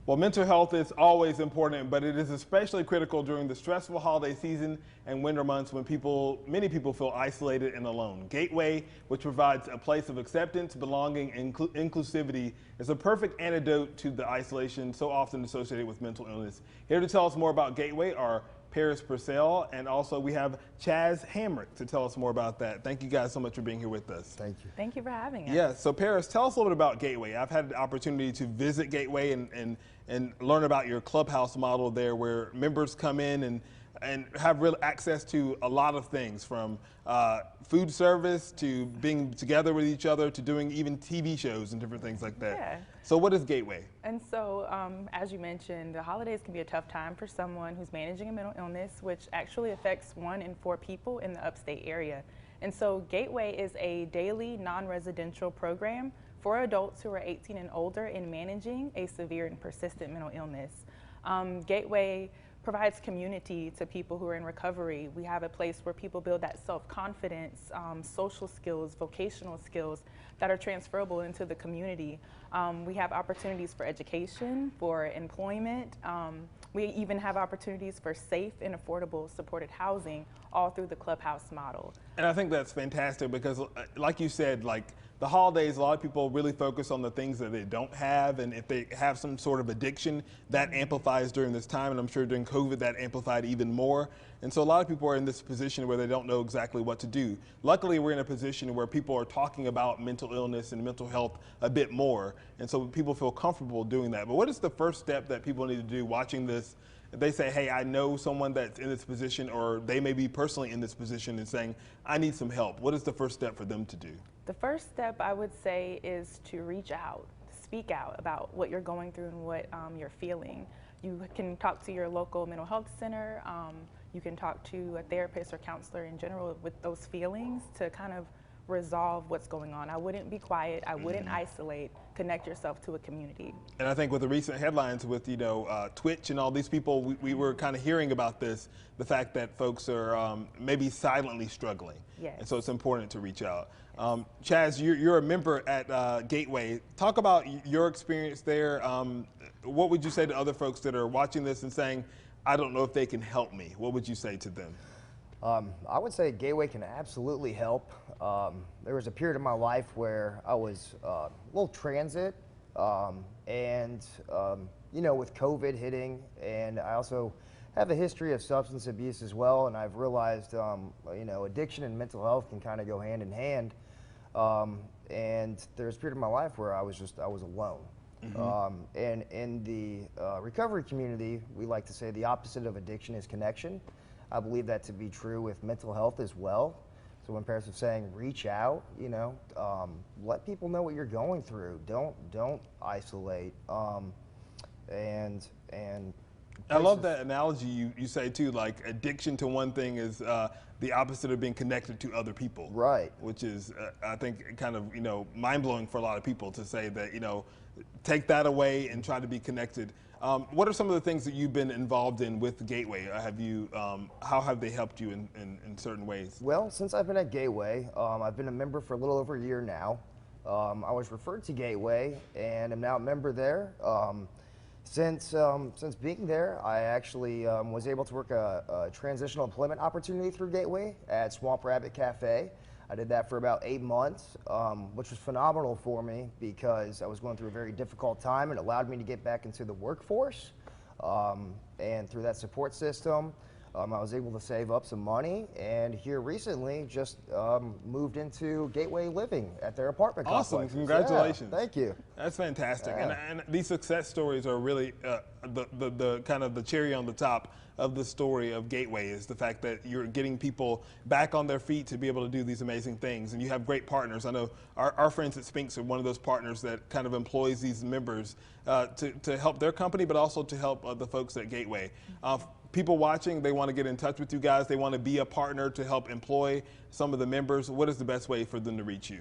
Well, mental health is always important, but it is especially critical during the stressful holiday season and winter months when many people feel isolated and alone. Gateway, which provides a place of acceptance, belonging, and inclusivity, is a perfect antidote to the isolation so often associated with mental illness. Here to tell us more about Gateway are Paris Purcell, and also we have Chaz Hamrick to tell us more about that. Thank you guys so much for being here with us. Thank you. Thank you for having us. Yeah, so Paris, tell us a little bit about Gateway. I've had the opportunity to visit Gateway and learn about your clubhouse model there, where members come in and have real access to a lot of things, from food service to being together with each other to doing even TV shows and different things like that. Yeah. So what is Gateway? And so, as you mentioned, the holidays can be a tough time for someone who's managing a mental illness, which actually affects 1 in 4 people in the upstate area. And so Gateway is a daily non-residential program for adults who are 18 and older in managing a severe and persistent mental illness. Gateway provides community to people who are in recovery. We have a place where people build that self-confidence, social skills, vocational skills that are transferable into the community. We have opportunities for education, for employment. We even have opportunities for safe and affordable supported housing, all through the clubhouse model. And I think that's fantastic because, like you said, like the holidays, a lot of people really focus on the things that they don't have, and if they have some sort of addiction, that amplifies during this time, and I'm sure during COVID that amplified even more. And so a lot of people are in this position where they don't know exactly what to do. Luckily, we're in a position where people are talking about mental illness and mental health a bit more, and so people feel comfortable doing that. But what is the first step that people need to do watching this? They say, hey, I know someone that's in this position, or they may be personally in this position and saying, I need some help. What is the first step for them to do? The first step, I would say, is to reach out, speak out about what you're going through and what you're feeling. You can talk to your local mental health center. You can talk to a therapist or counselor in general with those feelings to kind of resolve what's going on. I wouldn't be quiet. I wouldn't isolate. Connect yourself to a community. And I think with the recent headlines with, Twitch and all these people, we were kind of hearing about this, the fact that folks are maybe silently struggling. Yes. And so it's important to reach out. Chaz, you're a member at Gateway. Talk about your experience there. What would you say to other folks that are watching this and saying, I don't know if they can help me? What would you say to them? I would say Gateway can absolutely help. There was a period of my life where I was a little transit, and with COVID hitting, and I also have a history of substance abuse as well, and I've realized, addiction and mental health can kind of go hand in hand. And there was a period of my life where I was alone. And in the recovery community, we like to say the opposite of addiction is connection. I believe that to be true with mental health as well. So when parents are saying reach out, let people know what you're going through. Don't isolate. And I love that analogy you say too. Like addiction to one thing is the opposite of being connected to other people. Right. Which is I think kind of mind blowing for a lot of people to say that take that away and try to be connected. What are some of the things that you've been involved in with Gateway? How have they helped you in certain ways? Well, since I've been at Gateway, I've been a member for a little over a year now. I was referred to Gateway and am now a member there. Since being there, I actually was able to work a transitional employment opportunity through Gateway at Swamp Rabbit Cafe. I did that for about 8 months, which was phenomenal for me because I was going through a very difficult time, and it allowed me to get back into the workforce. And through that support system, I was able to save up some money, and here recently just moved into Gateway Living at their apartment Awesome, complex. congratulations. Yeah, thank you. That's fantastic. Yeah. And these success stories are really the kind of the cherry on the top of the story of Gateway, is the fact that you're getting people back on their feet to be able to do these amazing things. And you have great partners. I know our friends at Spinks are one of those partners that kind of employs these members to help their company, but also to help the folks at Gateway. People watching, they want to get in touch with you guys. They want to be a partner to help employ some of the members. What is the best way for them to reach you?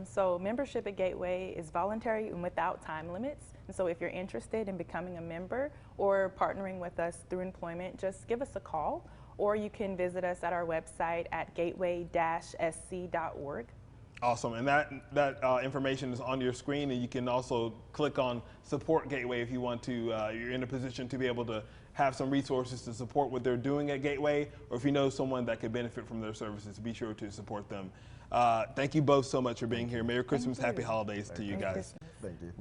So membership at Gateway is voluntary and without time limits. And so if you're interested in becoming a member or partnering with us through employment, just give us a call, or you can visit us at our website at gateway-sc.org. Awesome, and that information is on your screen, and you can also click on Support Gateway if you want to. You're in a position to be able to have some resources to support what they're doing at Gateway, or if you know someone that could benefit from their services, be sure to support them. Thank you both so much for being here. Merry Christmas, Happy Holidays to you guys. Thank you.